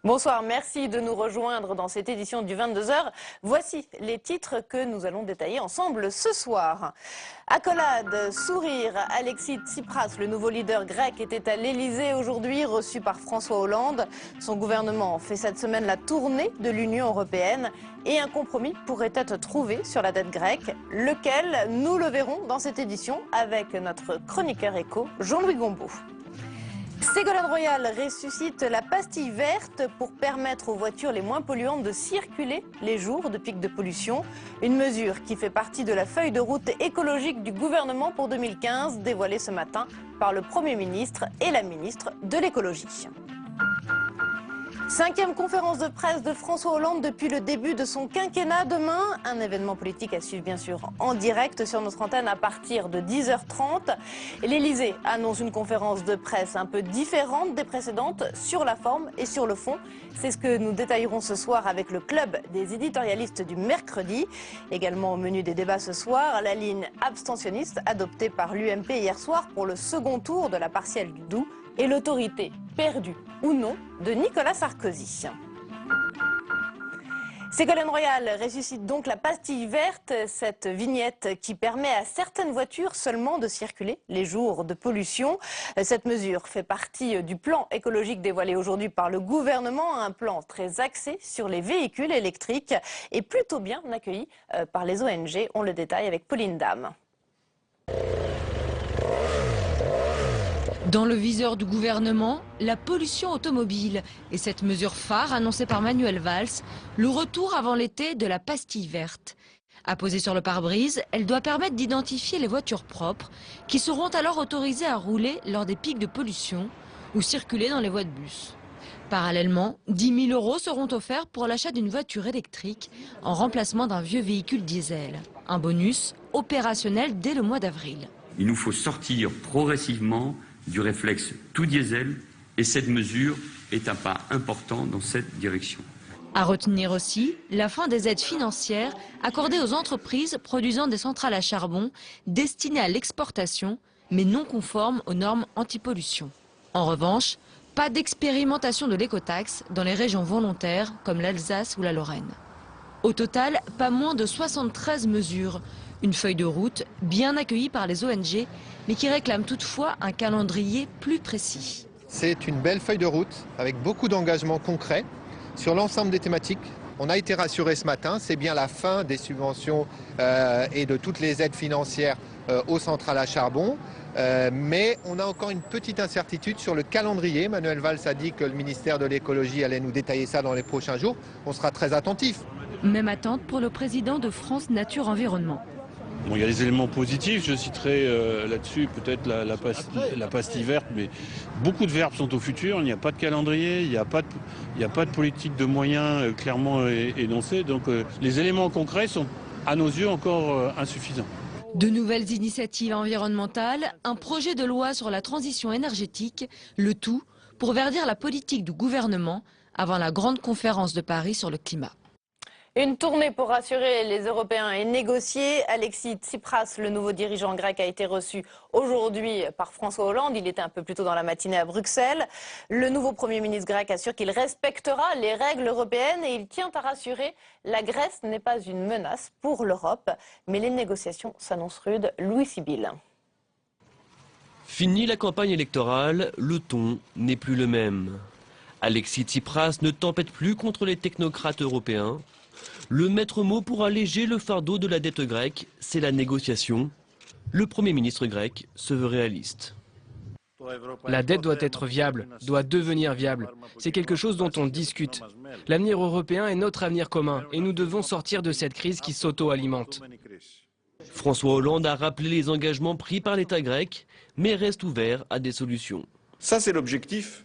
Bonsoir, merci de nous rejoindre dans cette édition du 22h. Voici les titres que nous allons détailler ensemble ce soir. Accolade, sourire, Alexis Tsipras, le nouveau leader grec, était à l'Elysée aujourd'hui, reçu par François Hollande. Son gouvernement fait cette semaine la tournée de l'Union européenne et un compromis pourrait être trouvé sur la dette grecque. Lequel, nous le verrons dans cette édition avec notre chroniqueur éco, Jean-Louis Gombaud. Ségolène Royal ressuscite la pastille verte pour permettre aux voitures les moins polluantes de circuler les jours de pic de pollution. Une mesure qui fait partie de la feuille de route écologique du gouvernement pour 2015, dévoilée ce matin par le Premier ministre et la ministre de l'écologie. 5e conférence de presse de François Hollande depuis le début de son quinquennat. Demain, un événement politique à suivre bien sûr en direct sur notre antenne à partir de 10h30. L'Élysée annonce une conférence de presse un peu différente des précédentes sur la forme et sur le fond. C'est ce que nous détaillerons ce soir avec le club des éditorialistes du mercredi. Également au menu des débats ce soir, la ligne abstentionniste adoptée par l'UMP hier soir pour le second tour de la partielle du Doubs et l'autorité perdue ou non de Nicolas Sarkozy. Ségolène Royal ressuscite donc la pastille verte, cette vignette qui permet à certaines voitures seulement de circuler les jours de pollution. Cette mesure fait partie du plan écologique dévoilé aujourd'hui par le gouvernement, un plan très axé sur les véhicules électriques et plutôt bien accueilli par les ONG. On le détaille avec Pauline Dame. Dans le viseur du gouvernement, la pollution automobile et cette mesure phare annoncée par Manuel Valls, le retour avant l'été de la pastille verte. Apposée sur le pare-brise, elle doit permettre d'identifier les voitures propres qui seront alors autorisées à rouler lors des pics de pollution ou circuler dans les voies de bus. Parallèlement, 10 000 € seront offerts pour l'achat d'une voiture électrique en remplacement d'un vieux véhicule diesel. Un bonus opérationnel dès le mois d'avril. Il nous faut sortir progressivement du réflexe tout diesel et cette mesure est un pas important dans cette direction. À retenir aussi la fin des aides financières accordées aux entreprises produisant des centrales à charbon destinées à l'exportation mais non conformes aux normes anti-pollution. En revanche, pas d'expérimentation de l'écotaxe dans les régions volontaires comme l'Alsace ou la Lorraine. Au total, pas moins de 73 mesures. Une feuille de route bien accueillie par les ONG, mais qui réclame toutefois un calendrier plus précis. C'est une belle feuille de route avec beaucoup d'engagements concrets sur l'ensemble des thématiques. On a été rassuré ce matin, c'est bien la fin des subventions et de toutes les aides financières aux centrales à charbon. Mais on a encore une petite incertitude sur le calendrier. Manuel Valls a dit que le ministère de l'écologie allait nous détailler ça dans les prochains jours. On sera très attentifs. Même attente pour le président de France Nature Environnement. Bon, il y a des éléments positifs, je citerai là-dessus peut-être la pastille verte, mais beaucoup de verbes sont au futur, il n'y a pas de calendrier, il n'y a pas de politique de moyens clairement énoncée, donc les éléments concrets sont à nos yeux encore insuffisants. De nouvelles initiatives environnementales, un projet de loi sur la transition énergétique, le tout pour verdir la politique du gouvernement avant la grande conférence de Paris sur le climat. Une tournée pour rassurer les Européens est négociée. Alexis Tsipras, le nouveau dirigeant grec, a été reçu aujourd'hui par François Hollande. Il était un peu plus tôt dans la matinée à Bruxelles. Le nouveau Premier ministre grec assure qu'il respectera les règles européennes et il tient à rassurer, la Grèce n'est pas une menace pour l'Europe. Mais les négociations s'annoncent rudes. Louis Sibyl. Fini la campagne électorale, le ton n'est plus le même. Alexis Tsipras ne tempête plus contre les technocrates européens. Le maître mot pour alléger le fardeau de la dette grecque, c'est la négociation. Le Premier ministre grec se veut réaliste. La dette doit être viable, doit devenir viable. C'est quelque chose dont on discute. L'avenir européen est notre avenir commun et nous devons sortir de cette crise qui s'auto-alimente. François Hollande a rappelé les engagements pris par l'État grec, mais reste ouvert à des solutions. Ça, c'est l'objectif,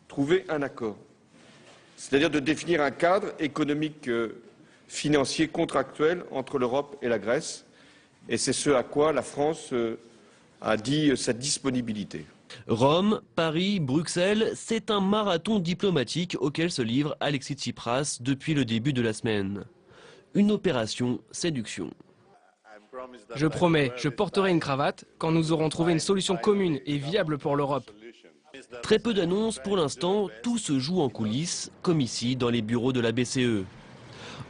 trouver un accord. C'est-à-dire de définir un cadre économique financier contractuel entre l'Europe et la Grèce. Et c'est ce à quoi la France a dit sa disponibilité. Rome, Paris, Bruxelles, c'est un marathon diplomatique auquel se livre Alexis Tsipras depuis le début de la semaine. Une opération séduction. Je promets, je porterai une cravate quand nous aurons trouvé une solution commune et viable pour l'Europe. Très peu d'annonces pour l'instant, tout se joue en coulisses, comme ici dans les bureaux de la BCE.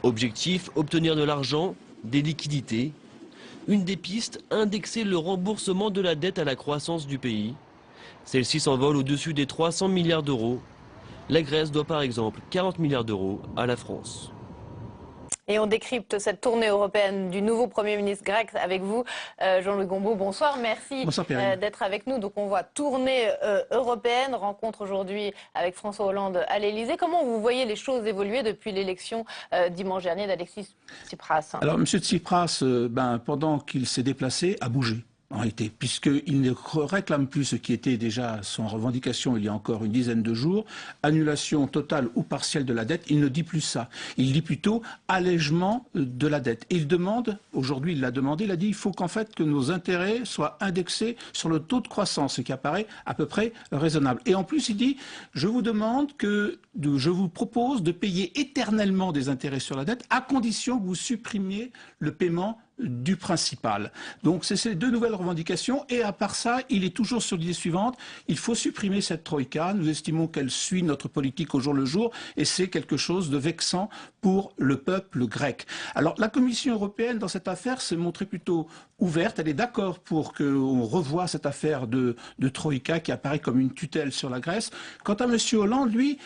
Objectif, obtenir de l'argent, des liquidités. Une des pistes, indexer le remboursement de la dette à la croissance du pays. Celle-ci s'envole au-dessus des 300 milliards d'euros. La Grèce doit par exemple 40 milliards d'euros à la France. Et on décrypte cette tournée européenne du nouveau Premier ministre grec avec vous, Jean-Louis Gombault. Bonsoir, merci d'être avec nous. Donc on voit tournée européenne, rencontre aujourd'hui avec François Hollande à l'Elysée. Comment vous voyez les choses évoluer depuis l'élection dimanche dernier d'Alexis Tsipras? Alors M. Tsipras, pendant qu'il s'est déplacé, a bougé. En réalité, puisqu'il ne réclame plus ce qui était déjà son revendication il y a encore une dizaine de jours, annulation totale ou partielle de la dette, il ne dit plus ça. Il dit plutôt allègement de la dette. Et il demande, aujourd'hui il l'a demandé, il a dit il faut qu'en fait que nos intérêts soient indexés sur le taux de croissance, ce qui apparaît à peu près raisonnable. Et en plus il dit je vous propose de payer éternellement des intérêts sur la dette à condition que vous supprimiez le paiement du principal. Donc c'est ces deux nouvelles revendications et à part ça, il est toujours sur l'idée suivante, il faut supprimer cette troïka, nous estimons qu'elle suit notre politique au jour le jour et c'est quelque chose de vexant pour le peuple grec. Alors la Commission européenne dans cette affaire s'est montrée plutôt ouverte, elle est d'accord pour qu'on revoie cette affaire de troïka qui apparaît comme une tutelle sur la Grèce. Quant à M. Hollande, lui,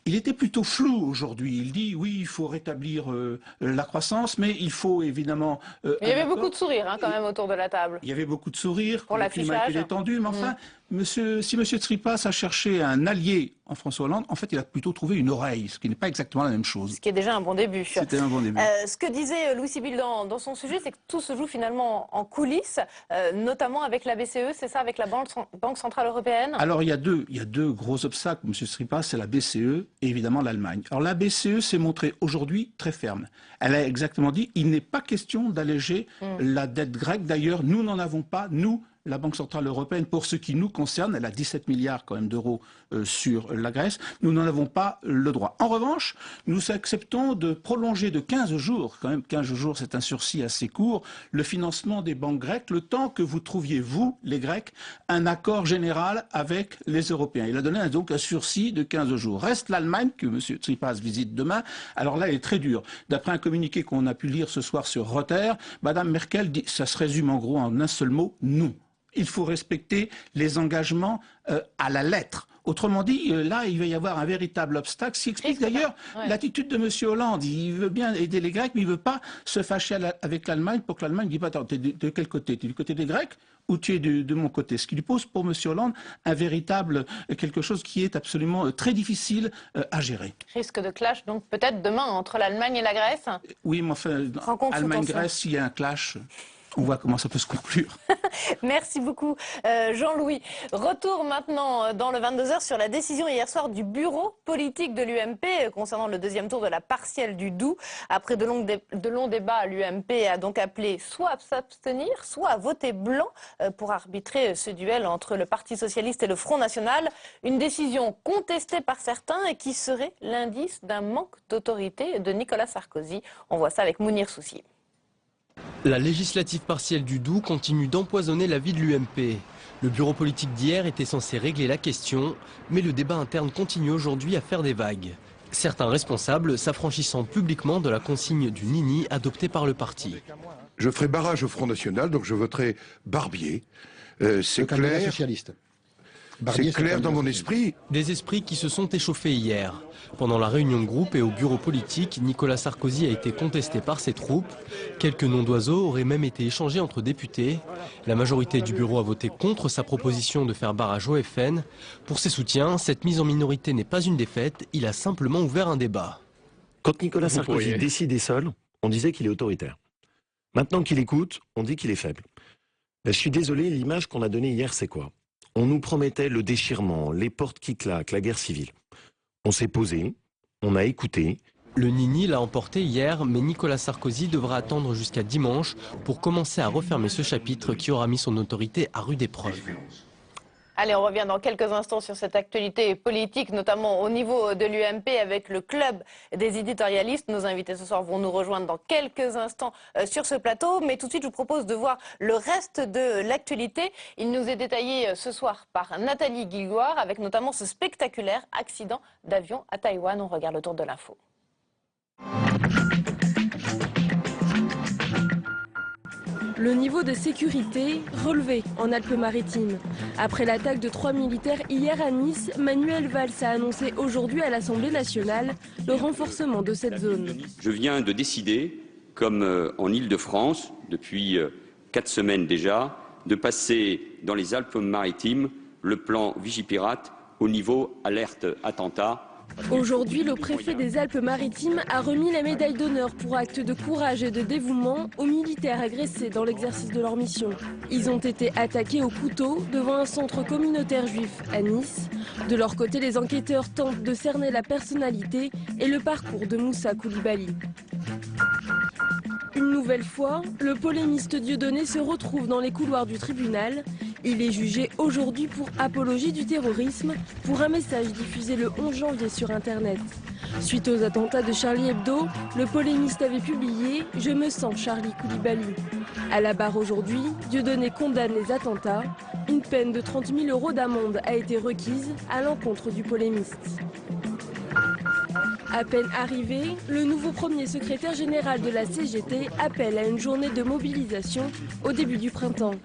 il était plutôt flou aujourd'hui. Il dit oui, il faut rétablir la croissance, mais il faut évidemment... il y avait beaucoup de sourires quand même autour de la table. Il y avait beaucoup de sourires, pour le climat était détendu, mais enfin, si M. Tsipras a cherché un allié en François Hollande, en fait, il a plutôt trouvé une oreille, ce qui n'est pas exactement la même chose. Ce qui est déjà un bon début. C'était un bon début. Ce que disait Louis Sibyl dans son sujet, c'est que tout se joue finalement en coulisses, notamment avec la BCE, c'est ça, avec la Banque Centrale Européenne? Alors, il y a deux gros obstacles, M. Tsipras, c'est la BCE et évidemment l'Allemagne. Alors, la BCE s'est montrée aujourd'hui très ferme. Elle a exactement dit, il n'est pas question d'alléger la dette grecque. D'ailleurs, nous n'en avons pas, nous, la Banque Centrale Européenne, pour ce qui nous concerne, elle a 17 milliards quand même d'euros sur la Grèce, nous n'en avons pas le droit. En revanche, nous acceptons de prolonger de 15 jours, quand même 15 jours c'est un sursis assez court, le financement des banques grecques, le temps que vous trouviez, vous, les Grecs, un accord général avec les Européens. Il a donné donc un sursis de 15 jours. Reste l'Allemagne, que M. Tsipras visite demain. Alors là, elle est très dure. D'après un communiqué qu'on a pu lire ce soir sur Reuters, Mme Merkel dit, ça se résume en gros en un seul mot, non. Il faut respecter les engagements à la lettre. Autrement dit, là, il va y avoir un véritable obstacle, ce qui explique d'ailleurs l'attitude de M. Hollande. Il veut bien aider les Grecs, mais il ne veut pas se fâcher avec l'Allemagne pour que l'Allemagne ne dise pas, attends, tu es de quel côté? Tu es du côté des Grecs ou tu es de mon côté? Ce qui lui pose pour M. Hollande un véritable, quelque chose qui est absolument très difficile à gérer. Risque de clash, donc peut-être demain, entre l'Allemagne et la Grèce? Oui, mais enfin, Allemagne-Grèce, s'il y a un clash... On voit comment ça peut se conclure. Merci beaucoup, Jean-Louis. Retour maintenant dans le 22h sur la décision hier soir du bureau politique de l'UMP concernant le deuxième tour de la partielle du Doubs. Après de longs débats, l'UMP a donc appelé soit à s'abstenir, soit à voter blanc pour arbitrer ce duel entre le Parti socialiste et le Front national. Une décision contestée par certains et qui serait l'indice d'un manque d'autorité de Nicolas Sarkozy. On voit ça avec Mounir Soucier. La législative partielle du Doubs continue d'empoisonner la vie de l'UMP. Le bureau politique d'hier était censé régler la question, mais le débat interne continue aujourd'hui à faire des vagues. Certains responsables s'affranchissant publiquement de la consigne du Nini adoptée par le parti. Je ferai barrage au Front National, donc je voterai Barbier. C'est clair. C'est clair dans mon esprit. Des esprits qui se sont échauffés hier. Pendant la réunion de groupe et au bureau politique, Nicolas Sarkozy a été contesté par ses troupes. Quelques noms d'oiseaux auraient même été échangés entre députés. La majorité du bureau a voté contre sa proposition de faire barrage au FN. Pour ses soutiens, cette mise en minorité n'est pas une défaite, il a simplement ouvert un débat. Quand Nicolas Sarkozy décidait seul, on disait qu'il est autoritaire. Maintenant qu'il écoute, on dit qu'il est faible. Je suis désolé, l'image qu'on a donnée hier, c'est quoi? On nous promettait le déchirement, les portes qui claquent, la guerre civile. On s'est posé, on a écouté. Le Nini l'a emporté hier, mais Nicolas Sarkozy devra attendre jusqu'à dimanche pour commencer à refermer ce chapitre qui aura mis son autorité à rude épreuve. Allez, on revient dans quelques instants sur cette actualité politique, notamment au niveau de l'UMP avec le club des éditorialistes. Nos invités ce soir vont nous rejoindre dans quelques instants sur ce plateau. Mais tout de suite, je vous propose de voir le reste de l'actualité. Il nous est détaillé ce soir par Nathalie Guilloire avec notamment ce spectaculaire accident d'avion à Taïwan. On regarde le tour de l'info. Le niveau de sécurité relevé en Alpes-Maritimes. Après l'attaque de 3 militaires hier à Nice, Manuel Valls a annoncé aujourd'hui à l'Assemblée nationale le renforcement de cette zone. Je viens de décider, comme en Île-de-France, depuis 4 semaines déjà, de passer dans les Alpes-Maritimes le plan Vigipirate au niveau alerte attentat. Aujourd'hui, le préfet des Alpes-Maritimes a remis la médaille d'honneur pour acte de courage et de dévouement aux militaires agressés dans l'exercice de leur mission. Ils ont été attaqués au couteau devant un centre communautaire juif à Nice. De leur côté, les enquêteurs tentent de cerner la personnalité et le parcours de Moussa Koulibaly. Une nouvelle fois, le polémiste Dieudonné se retrouve dans les couloirs du tribunal. Il est jugé aujourd'hui pour apologie du terrorisme, pour un message diffusé le 11 janvier sur Internet. Suite aux attentats de Charlie Hebdo, le polémiste avait publié « Je me sens Charlie Koulibaly ». À la barre aujourd'hui, Dieudonné condamne les attentats. Une peine de 30 000 € d'amende a été requise à l'encontre du polémiste. À peine arrivé, le nouveau premier secrétaire général de la CGT appelle à une journée de mobilisation au début du printemps.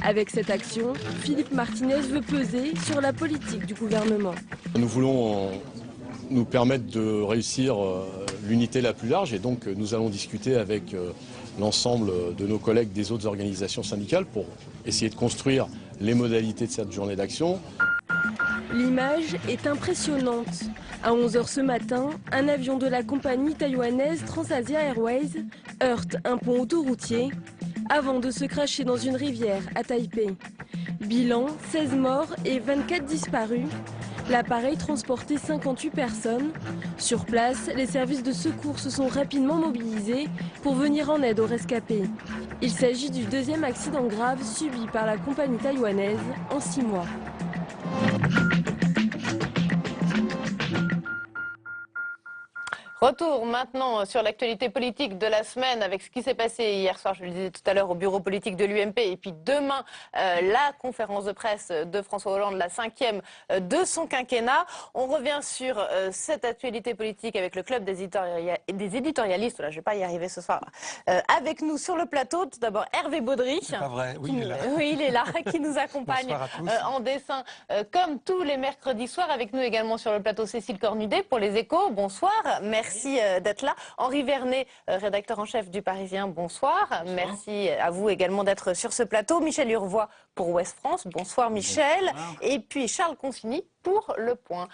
Avec cette action, Philippe Martinez veut peser sur la politique du gouvernement. Nous voulons nous permettre de réussir l'unité la plus large et donc nous allons discuter avec l'ensemble de nos collègues des autres organisations syndicales pour essayer de construire les modalités de cette journée d'action. L'image est impressionnante. À 11 h ce matin, un avion de la compagnie taïwanaise Transasia Airways heurte un pont autoroutier avant de se cracher dans une rivière à Taipei. Bilan, 16 morts et 24 disparus. L'appareil transportait 58 personnes. Sur place, les services de secours se sont rapidement mobilisés pour venir en aide aux rescapés. Il s'agit du deuxième accident grave subi par la compagnie taïwanaise en 6 mois. Retour maintenant sur l'actualité politique de la semaine avec ce qui s'est passé hier soir, je le disais tout à l'heure, au bureau politique de l'UMP. Et puis demain, la conférence de presse de François Hollande, la 5e de son quinquennat. On revient sur cette actualité politique avec le club des éditorialistes. Là, je ne vais pas y arriver ce soir. Avec nous sur le plateau, tout d'abord Hervé Baudry. C'est pas vrai, oui, il est là. Oui, il est là, qui nous accompagne en dessin comme tous les mercredis soirs. Avec nous également sur le plateau Cécile Cornudet pour les Échos. Bonsoir, merci d'être là. Henri Vernet, rédacteur en chef du Parisien, bonsoir. Merci à vous également d'être sur ce plateau. Michel Urvois pour Ouest France, bonsoir Michel. Bonsoir. Et puis Charles Consigny pour Le Point.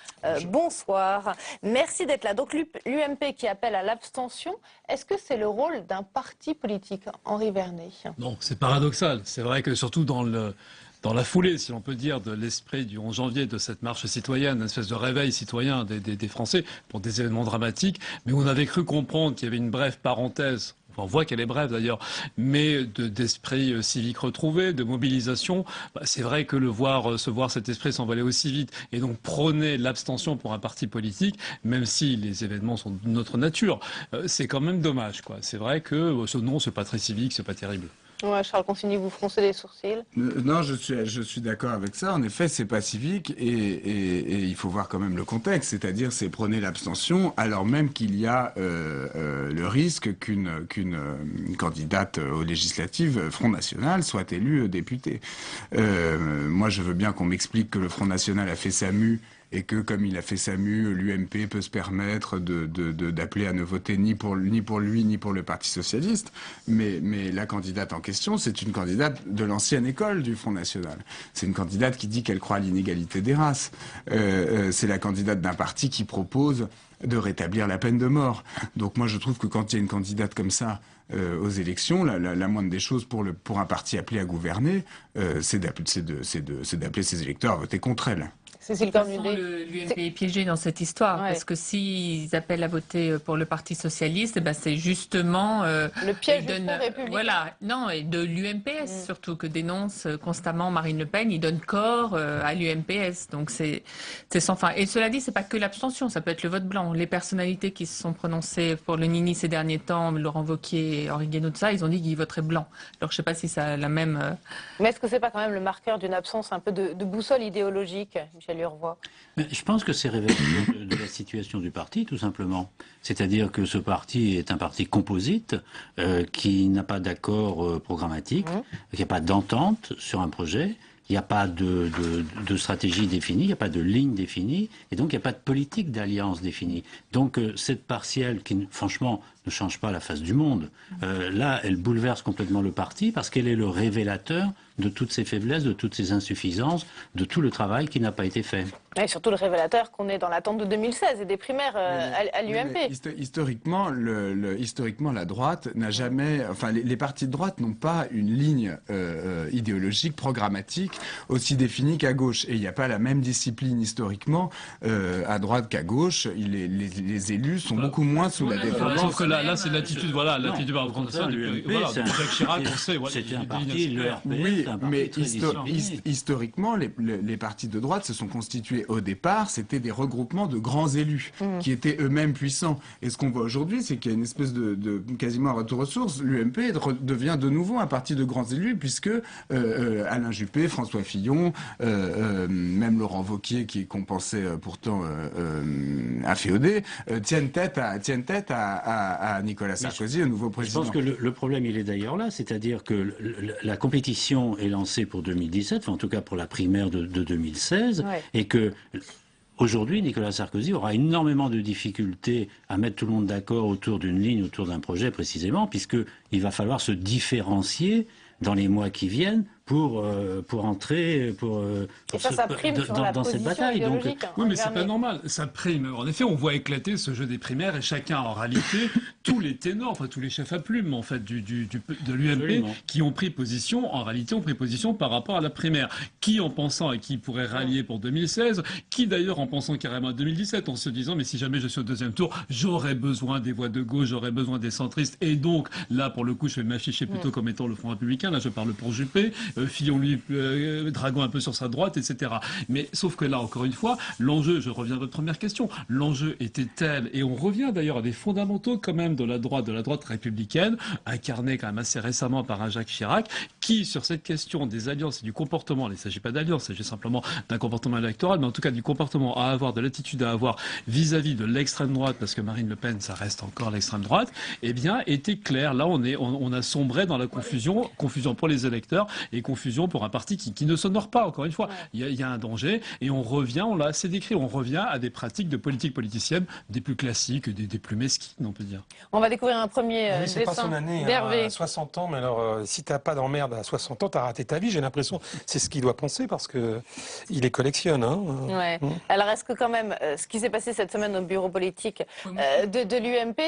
Bonsoir. Merci d'être là. Donc l'UMP qui appelle à l'abstention, est-ce que c'est le rôle d'un parti politique, Henri Vernet? Non, c'est paradoxal. C'est vrai que surtout dans la foulée, si l'on peut dire, de l'esprit du 11 janvier, de cette marche citoyenne, une espèce de réveil citoyen des Français pour des événements dramatiques, mais on avait cru comprendre qu'il y avait une brève parenthèse, enfin on voit qu'elle est brève d'ailleurs, mais d'esprit civique retrouvé, de mobilisation. C'est vrai que se voir cet esprit s'envoler aussi vite et donc prôner l'abstention pour un parti politique, même si les événements sont de notre nature, c'est quand même dommage, quoi. C'est vrai que non, c'est pas très civique, c'est pas terrible. Ouais, Charles Consigny, vous froncez les sourcils. Non, je suis d'accord avec ça. En effet, c'est pas civique et il faut voir quand même le contexte, c'est-à-dire c'est prôner l'abstention alors même qu'il y a le risque qu'une candidate aux législatives Front National soit élue députée. Moi, je veux bien qu'on m'explique que le Front National a fait sa mue et que, comme il a fait sa mue, l'UMP peut se permettre d'appeler à ne voter ni pour lui ni pour le Parti Socialiste. Mais la candidate en question, c'est une candidate de l'ancienne école du Front National. C'est une candidate qui dit qu'elle croit à l'inégalité des races. C'est la candidate d'un parti qui propose de rétablir la peine de mort. Donc moi je trouve que quand il y a une candidate comme ça aux élections, la moindre des choses pour un parti appelé à gouverner, c'est d'appeler ses électeurs à voter contre elle. Cécile Cornudet. L'UMP est piégé dans cette histoire, parce que s'ils appellent à voter pour le Parti Socialiste, eh ben c'est justement le piège du Front républicain. Voilà, non, et de l'UMPS surtout, que dénonce constamment Marine Le Pen. Il donne corps à l'UMPS, donc c'est sans fin. Et cela dit, c'est pas que l'abstention, ça peut être le vote blanc. Les personnalités qui se sont prononcées pour le Nini ces derniers temps, Laurent Wauquiez et Henri Guénaud, ils ont dit qu'ils voteraient blanc. Alors je sais pas si ça a la même... Mais est-ce que c'est pas quand même le marqueur d'une absence un peu de boussole idéologique, Michel Urvois? Je pense que c'est révélateur de la situation du parti, tout simplement. C'est-à-dire que ce parti est un parti composite qui n'a pas d'accord programmatique, qui n'a pas d'entente sur un projet. Il n'y a pas de stratégie définie, il n'y a pas de ligne définie, et donc il n'y a pas de politique d'alliance définie. Donc cette partielle qui, franchement, ne change pas la face du monde, là, elle bouleverse complètement le parti parce qu'elle est le révélateur de toutes ses faiblesses, de toutes ses insuffisances, de tout le travail qui n'a pas été fait. Et surtout le révélateur qu'on est dans l'attente de 2016 et des primaires à l'UMP. Historiquement, historiquement, la droite n'a jamais... Enfin, les partis de droite n'ont pas une ligne idéologique, programmatique, aussi définie qu'à gauche. Et il n'y a pas la même discipline historiquement à droite qu'à gauche. Les élus sont beaucoup moins sous la dépendance. Sauf que là c'est l'attitude, voilà, l'attitude par exemple ça, Jacques Chirac, on sait... C'était un parti, le RPS, oui, mais historiquement, les partis de droite se sont constitués au départ, c'était des regroupements de grands élus qui étaient eux-mêmes puissants. Et ce qu'on voit aujourd'hui, c'est qu'il y a une espèce de quasiment un retour aux sources. L'UMP devient de nouveau un parti de grands élus, puisque Alain Juppé, François Fillon, même Laurent Wauquiez, qu'on pensait pourtant afféodé, tiennent tête à Nicolas Sarkozy, le nouveau président. Je pense que le problème, il est d'ailleurs là, c'est-à-dire que la compétition est lancée pour 2017, enfin en tout cas pour la primaire de 2016, et que aujourd'hui, Nicolas Sarkozy aura énormément de difficultés à mettre tout le monde d'accord autour d'une ligne, autour d'un projet précisément, puisqu'il va falloir se différencier dans les mois qui viennent pour entrer dans cette bataille. Donc, oui, mais c'est pas normal. Ça prime. En effet, on voit éclater ce jeu des primaires et chacun, en réalité, tous les ténors, enfin tous les chefs à plumes en fait de l'UMP qui ont pris position, en réalité, ont pris position par rapport à la primaire. Qui en pensant à qui pourrait rallier pour 2016, qui d'ailleurs en pensant carrément à 2017, en se disant mais si jamais je suis au deuxième tour, j'aurais besoin des voix de gauche, j'aurais besoin des centristes, et donc là pour le coup, je vais m'afficher plutôt comme étant le Front républicain. Là, je parle pour Juppé. Fillon lui draguant un peu sur sa droite, etc. Mais sauf que là, encore une fois, l'enjeu, je reviens à votre première question, l'enjeu était tel, et on revient d'ailleurs à des fondamentaux quand même de la droite républicaine, incarnée quand même assez récemment par un Jacques Chirac, qui, sur cette question des alliances et du comportement, il ne s'agit pas d'alliance, il s'agit simplement d'un comportement électoral, mais en tout cas du comportement à avoir, de l'attitude à avoir vis-à-vis de l'extrême droite, parce que Marine Le Pen, ça reste encore l'extrême droite, eh bien, était clair. Là, on a sombré dans la confusion pour les électeurs et confusion pour un parti qui ne s'honore pas, encore une fois. Il y a un danger et on revient, on l'a assez décrit, on revient à des pratiques de politique politicienne des plus classiques, des plus mesquines, on peut dire. On va découvrir un premier c'est pas son année, d'Hervé. à 60 ans, mais alors si t'as pas d'emmerde à 60 ans, t'as raté ta vie, j'ai l'impression. C'est ce qu'il doit penser parce que il les collectionne. Ouais. Alors est-ce que quand même, ce qui s'est passé cette semaine au bureau politique de l'UMP,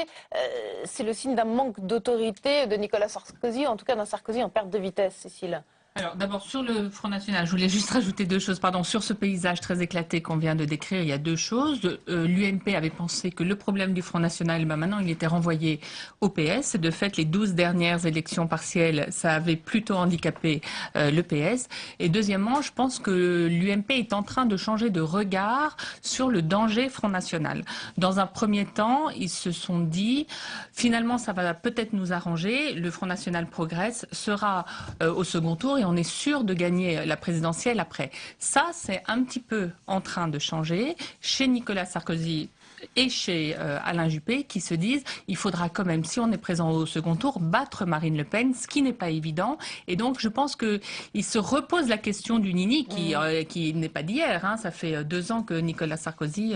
c'est le signe d'un manque d'autorité de Nicolas Sarkozy, en tout cas d'un Sarkozy en perte de vitesse, Cécile? Alors d'abord sur le Front National, je voulais juste rajouter deux choses. Sur ce paysage très éclaté qu'on vient de décrire, il y a deux choses. L'UMP avait pensé que le problème du Front National, maintenant il était renvoyé au PS. De fait, les 12 dernières élections partielles, ça avait plutôt handicapé le PS. Et deuxièmement, je pense que l'UMP est en train de changer de regard sur le danger Front National. Dans un premier temps, ils se sont dit, finalement ça va peut-être nous arranger, le Front National progresse, sera au second tour, et on est sûr de gagner la présidentielle après. Ça, c'est un petit peu en train de changer chez Nicolas Sarkozy et chez Alain Juppé, qui se disent il faudra quand même, si on est présent au second tour, battre Marine Le Pen, ce qui n'est pas évident. Et donc je pense qu'il se repose la question du Nini, qui n'est pas d'hier, ça fait 2 ans que Nicolas Sarkozy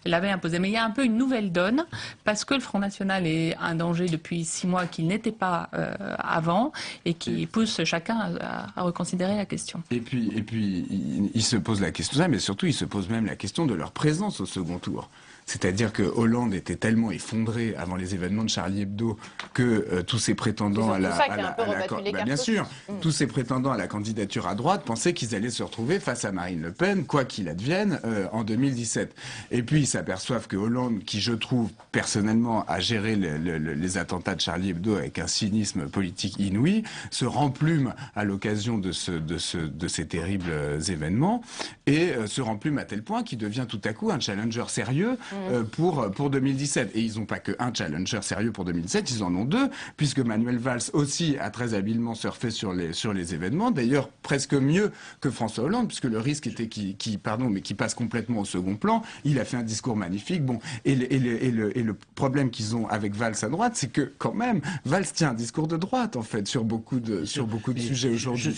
l'avait imposé. Mais il y a un peu une nouvelle donne, parce que le Front National est un danger depuis 6 mois qu'il n'était pas avant, et qui pousse chacun à reconsidérer la question. Et puis il se pose la question, mais surtout il se pose même la question de leur présence au second tour. C'est-à-dire que Hollande était tellement effondré avant les événements de Charlie Hebdo que tous ces prétendants bien sûr, tous ces prétendants à la candidature à droite pensaient qu'ils allaient se retrouver face à Marine Le Pen, quoi qu'il advienne, en 2017. Et puis ils s'aperçoivent que Hollande, qui je trouve personnellement a géré les attentats de Charlie Hebdo avec un cynisme politique inouï, se remplume à l'occasion de ces terribles événements et se remplume à tel point qu'il devient tout à coup un challenger sérieux pour 2017. Et ils n'ont pas qu'un challenger sérieux pour 2017, ils en ont deux, puisque Manuel Valls aussi a très habilement surfé sur les événements, d'ailleurs presque mieux que François Hollande, puisque le risque était qui passe complètement au second plan. Il a fait un discours magnifique. Bon, et le problème qu'ils ont avec Valls à droite, c'est que quand même, Valls tient un discours de droite, en fait, sur beaucoup de sujets aujourd'hui.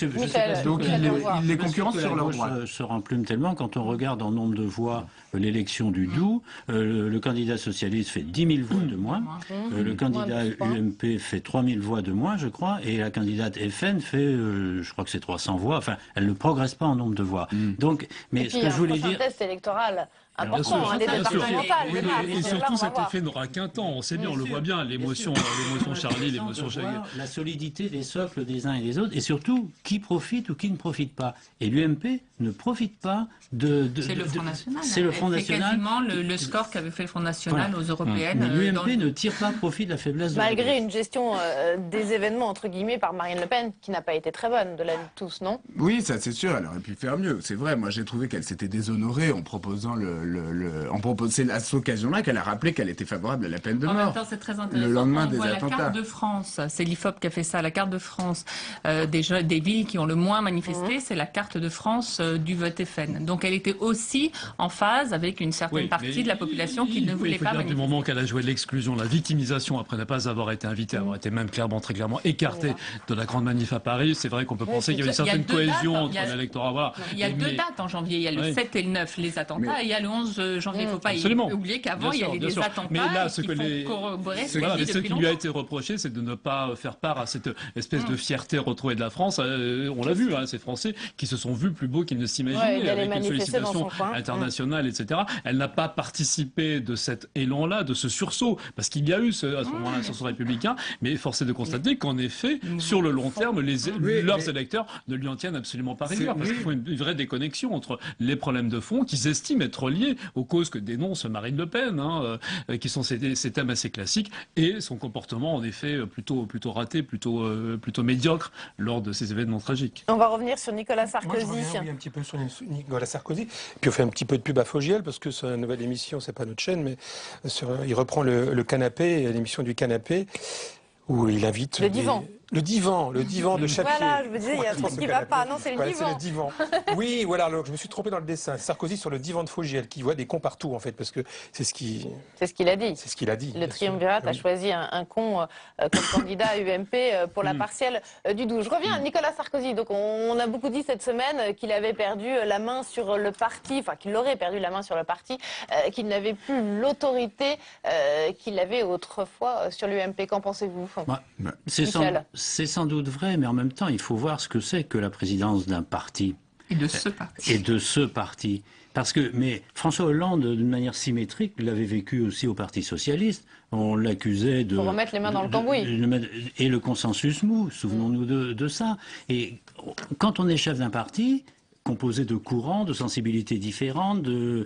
Donc il les concurrence sur leur droite. Se remplume tellement quand on regarde en nombre de voix l'élection du Doubs, le candidat socialiste fait 10 000 voix de moins, le candidat UMP fait 3 000 voix de moins, je crois, et la candidate FN fait, je crois que c'est 300 voix, enfin, elle ne progresse pas en nombre de voix. Donc, mais ce que je voulais dire... test électoral important, les départementales. Et surtout, cet effet n'aura qu'un temps. On sait bien, on le voit bien, l'émotion Charlie, l'émotion Charlie. La solidité des socles des uns et des autres, et surtout, qui profite ou qui ne profite pas. Et l'UMP ne profite pas de... C'est le Front National. C'est le Front National. C'est quasiment le score qu'avait fait le Front National aux européennes. Mais l'UMP ne tire pas profit de la faiblesse de Malgré une gestion des événements, entre guillemets, par Marine Le Pen, qui n'a pas été très bonne, de la de tous, non? Oui, ça c'est sûr, elle aurait pu faire mieux. C'est vrai, moi j'ai trouvé qu'elle s'était déshonorée en proposant c'est à cette occasion-là qu'elle a rappelé qu'elle était favorable à la peine de mort. En même temps, c'est très intéressant. Le lendemain des attentats. La carte de France, c'est l'IFOP qui a fait ça, la carte de France des villes qui ont le moins manifesté, c'est la carte de France du vote FN. Donc elle était aussi en phase avec une certaine partie de la population qui ne voulait pas manifester. Du moment qu'elle a joué l'exclusion, la victimisation, après ne pas avoir été invitée, avoir été même très clairement écartée de la grande manif à Paris, c'est vrai qu'on peut penser qu'il y avait une certaine cohésion entre l'électorat. Voilà. Il y a deux dates en janvier, il y a le 7 et le 9, les attentats, et il y a le 11 janvier. Il ne faut pas oublier qu'avant, il y avait des attentats qui font corroborer ce qui lui a été reproché, c'est de ne pas faire part à cette espèce de fierté retrouvée de la France. On l'a vu, ces Français qui se sont vus plus beaux qu'ils ne s'imaginaient, avec une sollicitation internationale, etc. Elle n'a pas participé de cet élan-là, de ce sursaut, parce qu'il y a eu à ce moment-là un sursaut républicain, mais force est de constater qu'en effet, sur le long terme, leurs électeurs ne lui en tiennent absolument pas rigueur, parce qu'il faut une vraie déconnexion entre les problèmes de fond qu'ils estiment être liés aux causes que dénonce Marine Le Pen, qui sont ces thèmes assez classiques, et son comportement en effet plutôt raté, plutôt médiocre lors de ces événements tragiques. On va revenir sur Nicolas Sarkozy. Moi, je reviens un petit peu sur Nicolas Sarkozy, puis on fait un petit peu de pub à Fogiel, parce que c'est une nouvelle émission, c'est pas notre chaîne, mais il reprend le canapé, l'émission du canapé, où il invite... Le divan. Le divan de Chapier. Voilà, je me disais, il y a un truc qui ne va pas. Non, c'est le divan. C'est le divan. Oui, voilà, alors, je me suis trompé dans le dessin. Sarkozy sur le divan de Fogiel, qui voit des cons partout, en fait, parce que c'est ce qu'il a dit. C'est ce qu'il a dit. Le triumvirat a choisi un con comme candidat à UMP pour la partielle du 12. Je reviens à Nicolas Sarkozy. Donc, on a beaucoup dit cette semaine qu'il avait perdu la main sur le parti, enfin, qu'il aurait perdu la main sur le parti, qu'il n'avait plus l'autorité qu'il avait autrefois sur l'UMP. Qu'en pensez-vous, Michel? C'est sans doute vrai, mais en même temps, il faut voir ce que c'est que la présidence d'un parti. Et de ce parti. Mais François Hollande, d'une manière symétrique, l'avait vécu aussi au Parti socialiste. On l'accusait de... Pour remettre les mains dans le cambouis. Et le consensus mou, souvenons-nous de ça. Et quand on est chef d'un parti, composé de courants, de sensibilités différentes, de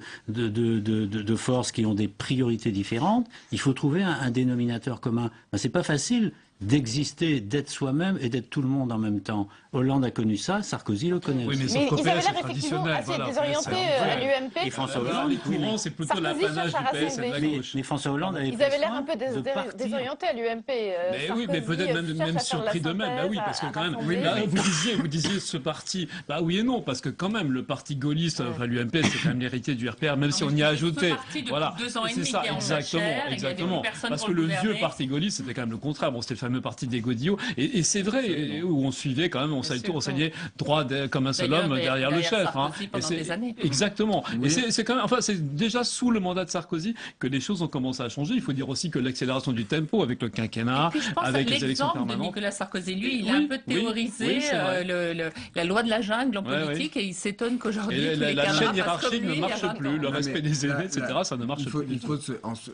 forces qui ont des priorités différentes, il faut trouver un dénominateur commun. C'est pas facile d'exister, d'être soi-même et d'être tout le monde en même temps. Hollande a connu ça, Sarkozy le connaît aussi. Mais ils avaient l'air effectivement assez désorientés à l'UMP. Et François Hollande, les courants, c'est plutôt l'apanage du PS et de la gauche. Mais François Hollande avait Ils avaient l'air un peu désorientés à l'UMP. Mais oui, mais peut-être même surpris d'eux-mêmes. Bah oui, parce que quand même, vous disiez ce parti, bah oui et non, parce que quand même, le parti gaulliste, enfin l'UMP, c'est quand même l'héritier du RPR, même si on y a ajouté. Voilà, c'est ça, exactement. Parce que le vieux parti gaulliste, c'était quand même le contraire. Bon, c'était le fameux parti des Godillots. Et c'est vrai, où on suivait quand même, on s'alignait droit comme un seul homme derrière le chef. Pendant des années. Exactement. Oui. Et c'est quand même, enfin, c'est déjà sous le mandat de Sarkozy que les choses ont commencé à changer. Il faut dire aussi que l'accélération du tempo avec le quinquennat, avec les élections permanentes. De Nicolas Sarkozy, lui, il a un peu théorisé la loi de la jungle en politique et il s'étonne qu'aujourd'hui la chaîne hiérarchique ne marche plus, le respect des aînés, etc. Ça ne marche plus.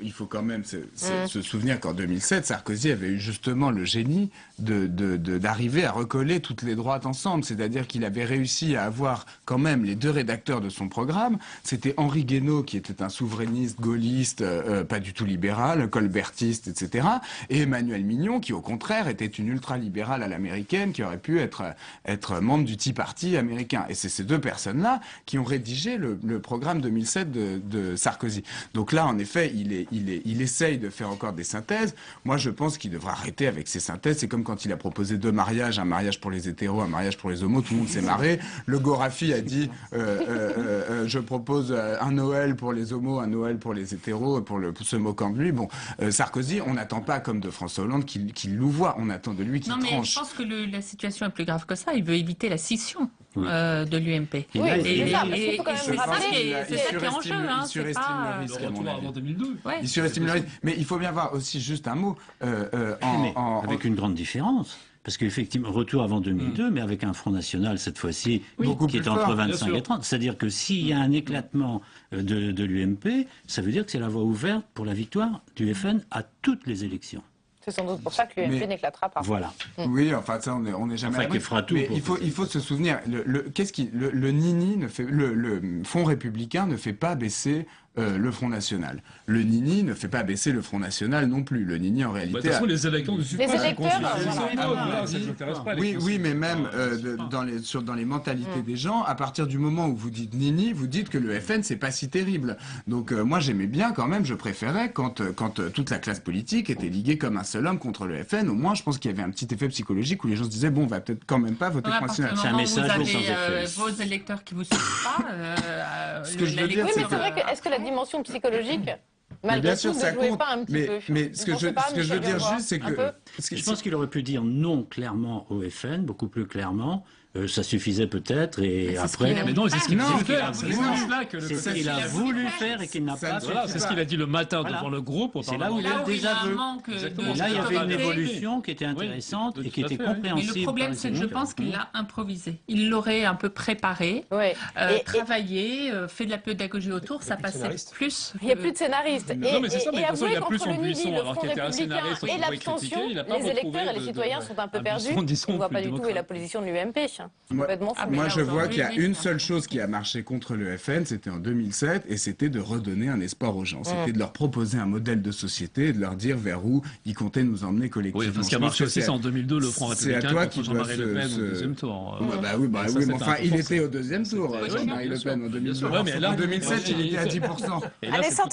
Il faut quand même se souvenir qu'en 2007, Sarkozy avait eu justement le génie d'arriver à recoller toutes les droites ensemble. C'est-à-dire qu'il avait réussi à avoir quand même les deux rédacteurs de son programme. C'était Henri Guénaud, qui était un souverainiste, gaulliste, pas du tout libéral, colbertiste, etc. Et Emmanuel Mignon, qui au contraire était une ultra-libérale à l'américaine, qui aurait pu être membre du Tea Party américain. Et c'est ces deux personnes-là qui ont rédigé le programme 2007 de Sarkozy. Donc là, en effet, il essaye de faire encore des synthèses. Moi, je pense qu'il devra arrêter avec ces synthèses. C'est comme quand il a proposé deux mariages, un mariage pour les hétéros, un mariage pour les homos, tout le monde s'est marré. Le Gorafi a dit je propose un Noël pour les homos, un Noël pour les hétéros, pour se moquant de lui. Bon, Sarkozy, on n'attend pas comme de François Hollande qu'il louvoie, on attend de lui qu'il tranche. Non, mais je pense que la situation est plus grave que ça. Il veut éviter la scission de l'UMP. Oui, il faut quand même rappeler. C'est ça qui est en jeu. Il surestime le risque. Avant 2002. Il surestime le risque. Mais il faut bien voir aussi juste un mot. Avec une grande différence. Parce qu'effectivement, retour avant 2002, mais avec un Front National, cette fois-ci, qui est entre 25 et 30. C'est-à-dire que s'il y a un éclatement de l'UMP, ça veut dire que c'est la voie ouverte pour la victoire du FN à toutes les élections. C'est sans doute pour ça que l'UMP n'éclatera pas. Voilà. Oui, enfin ça, on n'est jamais. Enfin, qu'il fera tout. Mais il faut se souvenir, le Nini ne fait, le Front républicain ne fait pas baisser le Front National. Le Nini ne fait pas baisser le Front National non plus. Le Nini, en réalité... De toute façon, les électeurs ne suffisent pas. Oui, mais même dans les mentalités des gens, à partir du moment où vous dites Nini, vous dites que le FN, c'est pas si terrible. Donc moi, j'aimais bien quand même, je préférais quand toute la classe politique était liguée comme un seul homme contre le FN. Au moins, je pense qu'il y avait un petit effet psychologique où les gens se disaient, bon, on va peut-être quand même pas voter Front National. C'est un message sans effet. Vos électeurs qui vous suivent pas... Ce que je veux dire, oui, mais c'est vrai que, est-ce que la dimension psychologique, malgré tout, ne jouait pas un petit peu? Mais ce que je veux dire juste, c'est que... Je pense qu'il aurait pu dire non clairement au FN, beaucoup plus clairement. Ça suffisait peut-être, et après... Mais non, c'est ce qu'il voulait faire. C'est ce qu'il a voulu faire et qu'il n'a pas... Voilà, c'est ce qu'il a dit le matin devant le groupe. C'est là où il a le désaveu. Et là, il y avait une évolution qui était intéressante et qui était compréhensible. Mais le problème, c'est que je pense qu'il l'a improvisé. Il l'aurait un peu préparé, travaillé, fait de la pédagogie autour, ça passait plus... Il n'y a plus de scénaristes. Non, mais c'est ça, mais de toute façon, il n'y a plus son buisson, alors qu'il était un scénariste, et l'abstention, les électeurs et les citoyens sont un peu perdus. On ne voit pas du tout la position de l'UMP. Moi, je vois qu'il y a une seule chose qui a marché contre le FN, c'était en 2007, et c'était de redonner un espoir aux gens. C'était de leur proposer un modèle de société et de leur dire vers où ils comptaient nous emmener collectivement. Oui, parce qu'il a marché aussi, c'est en 2002, le Front républicain contre Jean-Marie Le Pen au deuxième tour. Oui, mais enfin, il était au deuxième tour, Jean-Marie Le Pen, en 2002. En 2007, il était à 10%. Allez, sans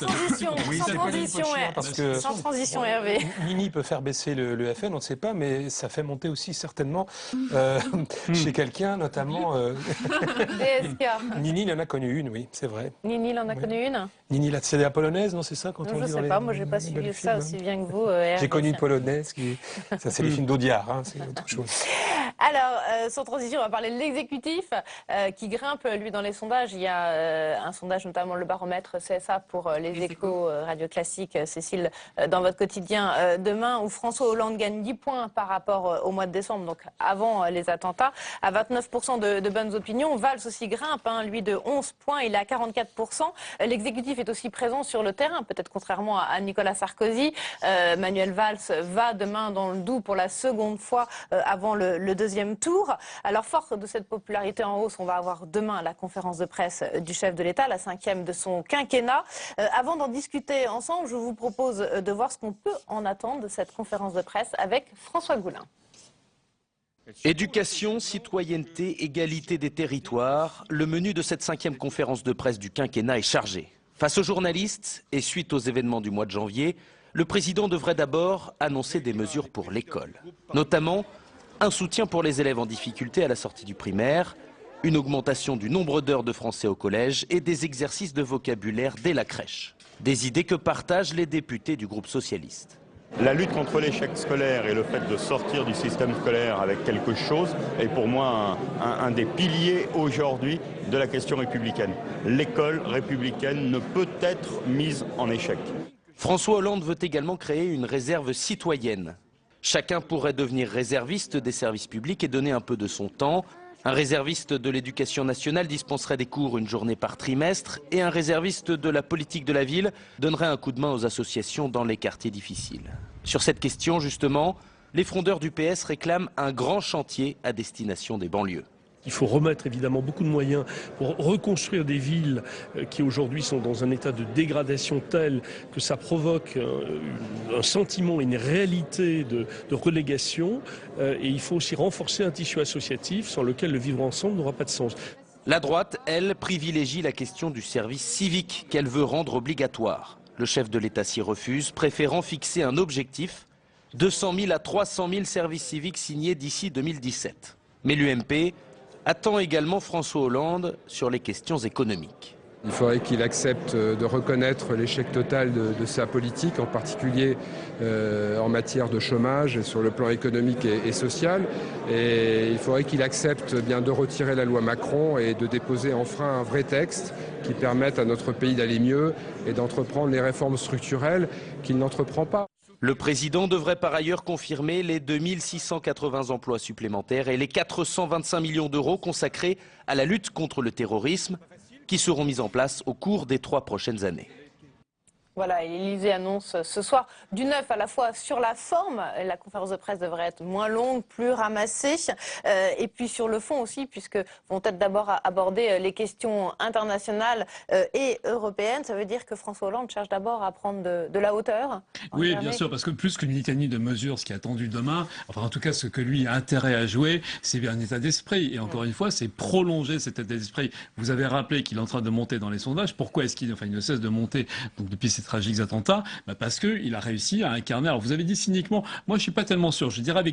transition, Hervé. Nini peut faire baisser le FN, on ne sait pas, mais ça fait monter aussi certainement chez quelqu'un, notamment... DSK. Nini, il en a connu une, oui, c'est vrai. Nini, il en a connu une? Nini, c'est la polonaise, non, c'est ça quand on dit Je ne sais pas, moi je n'ai pas suivi ça aussi bien que vous. J'ai connu une polonaise, ça c'est les films d'Audiard, c'est autre chose. Alors, sans transition, on va parler de l'exécutif qui grimpe, lui, dans les sondages. Il y a un sondage, notamment le baromètre CSA pour les échos radio classiques, Cécile, dans votre quotidien demain, où François Hollande gagne 10 points par rapport au mois de décembre, donc avant les attentats, à 29% de bonnes opinions. Valls aussi grimpe, lui de 11 points, il est à 44%. L'exécutif est aussi présent sur le terrain, peut-être contrairement à Nicolas Sarkozy. Manuel Valls va demain dans le Doubs pour la seconde fois avant le deuxième tour. Alors, fort de cette popularité en hausse, on va avoir demain la conférence de presse du chef de l'État, la 5e de son quinquennat. Avant d'en discuter ensemble, je vous propose de voir ce qu'on peut en attendre de cette conférence de presse avec François Goulin. Éducation, citoyenneté, égalité des territoires, le menu de cette 5e conférence de presse du quinquennat est chargé. Face aux journalistes et suite aux événements du mois de janvier, le président devrait d'abord annoncer des mesures pour l'école. Notamment, un soutien pour les élèves en difficulté à la sortie du primaire, une augmentation du nombre d'heures de français au collège et des exercices de vocabulaire dès la crèche. Des idées que partagent les députés du groupe socialiste. La lutte contre l'échec scolaire et le fait de sortir du système scolaire avec quelque chose est pour moi un des piliers aujourd'hui de la question républicaine. L'école républicaine ne peut être mise en échec. François Hollande veut également créer une réserve citoyenne. Chacun pourrait devenir réserviste des services publics et donner un peu de son temps. Un réserviste de l'éducation nationale dispenserait des cours une journée par trimestre et un réserviste de la politique de la ville donnerait un coup de main aux associations dans les quartiers difficiles. Sur cette question, justement, les frondeurs du PS réclament un grand chantier à destination des banlieues. Il faut remettre évidemment beaucoup de moyens pour reconstruire des villes qui aujourd'hui sont dans un état de dégradation tel que ça provoque un sentiment, une réalité de relégation. Et il faut aussi renforcer un tissu associatif sans lequel le vivre ensemble n'aura pas de sens. La droite, elle, privilégie la question du service civique qu'elle veut rendre obligatoire. Le chef de l'État s'y refuse, préférant fixer un objectif, 200 000 à 300 000 services civiques signés d'ici 2017. Mais l'UMP attend également François Hollande sur les questions économiques. Il faudrait qu'il accepte de reconnaître l'échec total de sa politique, en particulier en matière de chômage et sur le plan économique et social. Et il faudrait qu'il accepte bien de retirer la loi Macron et de déposer enfin un vrai texte qui permette à notre pays d'aller mieux et d'entreprendre les réformes structurelles qu'il n'entreprend pas. Le président devrait par ailleurs confirmer les 2680 emplois supplémentaires et les 425 millions d'euros consacrés à la lutte contre le terrorisme qui seront mis en place au cours des 3 prochaines années. Voilà, l'Élysée annonce ce soir du neuf à la fois sur la forme. La conférence de presse devrait être moins longue, plus ramassée. Et puis sur le fond aussi, puisque vont être d'abord aborder les questions internationales et européennes. Ça veut dire que François Hollande cherche d'abord à prendre de la hauteur. Oui, bien sûr, parce que plus qu'une litanie de mesures, ce qui est attendu demain, enfin en tout cas ce que lui a intérêt à jouer, c'est bien un état d'esprit. Et encore une fois, c'est prolonger cet état d'esprit. Vous avez rappelé qu'il est en train de monter dans les sondages. Pourquoi est-ce qu'il ne cesse de monter donc, depuis ces tragiques attentats? Parce qu'il a réussi à incarner. Alors vous avez dit cyniquement, moi je suis pas tellement sûr. Je dirais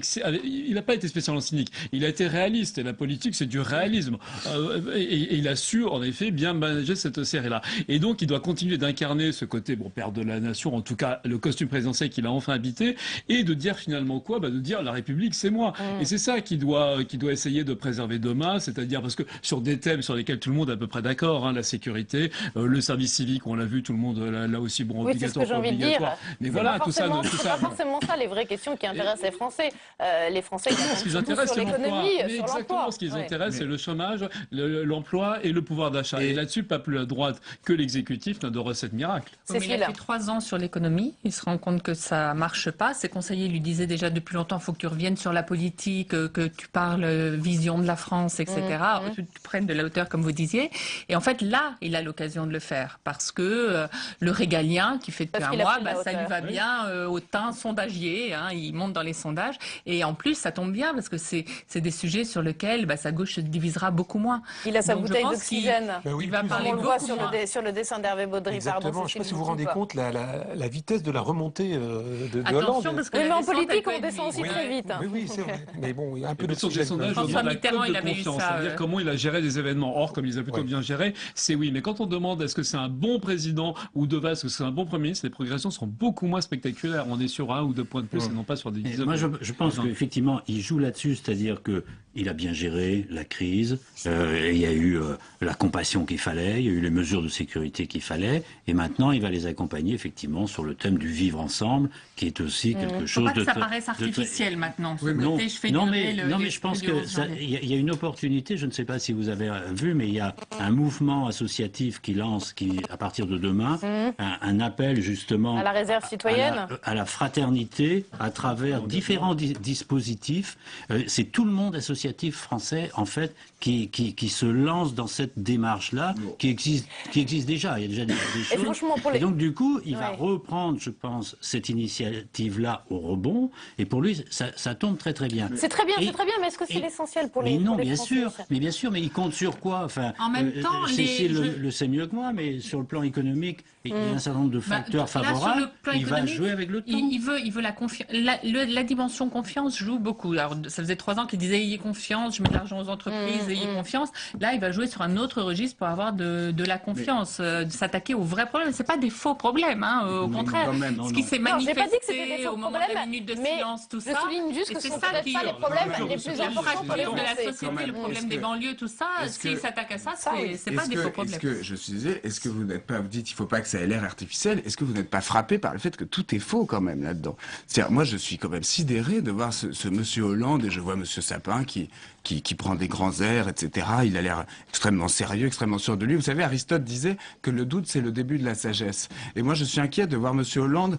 il n'a pas été spécialement cynique. Il a été réaliste et la politique c'est du réalisme. Et il a su en effet bien manager cette série-là. Et donc il doit continuer d'incarner ce côté père de la nation, en tout cas le costume présidentiel qu'il a enfin habité, et de dire finalement quoi? De dire la République c'est moi. Et c'est ça qu'il doit essayer de préserver demain, c'est-à-dire parce que sur des thèmes sur lesquels tout le monde est à peu près d'accord, la sécurité, le service civique, on l'a vu, tout le monde là aussi Oui, c'est ce que j'ai envie de dire. Mais voilà, tout ça. C'est pas forcément ça les vraies questions qui intéressent les Français. Les Français qui ce qui les intéresse, sur l'économie, sur exactement, ce qui les intéresse, c'est le chômage, l'emploi et le pouvoir d'achat. Et là-dessus, pas plus la droite que l'exécutif n'a de recette miracle. Il a fait 3 ans sur l'économie. Il se rend compte que ça marche pas. Ses conseillers lui disaient déjà depuis longtemps, faut que tu reviennes sur la politique, que tu parles vision de la France, etc. Que tu prennes de la hauteur, comme vous disiez. Et en fait, là, il a l'occasion de le faire parce que le régalien qui fait depuis un mois, ça lui va bien au teint sondagier, il monte dans les sondages, et en plus ça tombe bien parce que c'est des sujets sur lesquels sa gauche se divisera beaucoup moins. Il a sa bouteille d'oxygène. Il va parler on le voit sur le dessin d'Hervé Baudry. Exactement. Je ne sais pas si vous vous rendez compte la vitesse de la remontée de Attention, Hollande. parce que mais en politique on descend aussi très vite. Oui, c'est vrai. Mais bon, il y a un peu sur des sondages, on demande la cote de confiance, c'est-à-dire comment il a géré des événements. Or, comme il a plutôt bien géré, c'est oui. Mais quand on demande est-ce que c'est un bon président ou de base, est-ce que c'est un bon premier ministre, les progressions sont beaucoup moins spectaculaires. On est sur 1 ou 2 points de plus et non pas sur des dizaines. Moi, je pense qu'effectivement, il joue là-dessus, c'est-à-dire qu'il a bien géré la crise, il y a eu la compassion qu'il fallait, il y a eu les mesures de sécurité qu'il fallait, et maintenant, il va les accompagner effectivement sur le thème du vivre ensemble, qui est aussi quelque chose de... ça paraisse artificiel maintenant. Non, mais je pense qu'il y a une opportunité, je ne sais pas si vous avez vu, mais il y a un mouvement associatif qui lance, à partir de demain, un appel justement à la réserve citoyenne, à la fraternité à travers différents dispositifs. C'est tout le monde associatif français en fait qui se lance dans cette démarche-là, qui existe déjà. Il y a déjà des choses. Et donc du coup, il va reprendre, je pense, cette initiative-là au rebond. Et pour lui, ça tombe très très bien. C'est très bien, mais est-ce que c'est l'essentiel pour les non, pour les bien Français, sûr, mais bien sûr, mais il compte sur quoi? Enfin, en même temps, le sait mieux que moi, mais sur le plan économique, il y a un certain certain nombre de facteurs favorables, il va jouer avec le temps. Il veut la dimension confiance joue beaucoup. Alors, ça faisait 3 ans qu'il disait ayez confiance, je mets de l'argent aux entreprises, ayez confiance. Là, il va jouer sur un autre registre pour avoir de la confiance, de s'attaquer aux vrais problèmes. C'est pas des faux problèmes, au contraire. Ce qui s'est manifesté au moment de la minute de silence, tout ça. Je souligne juste que ce sont peut-être pas les problèmes les plus importants pour les de la Français. société, le problème des banlieues, tout ça. S'il s'attaque à ça, c'est pas des faux problèmes. Est-ce que vous n'êtes pas, vous dites il faut pas que ça ait l'air artificiel, est-ce que vous n'êtes pas frappé par le fait que tout est faux quand même là-dedans? C'est-à-dire, moi je suis quand même sidéré de voir ce monsieur Hollande, et je vois monsieur Sapin qui prend des grands airs, etc. Il a l'air extrêmement sérieux, extrêmement sûr de lui. Vous savez, Aristote disait que le doute, c'est le début de la sagesse. Et moi, je suis inquiet de voir monsieur Hollande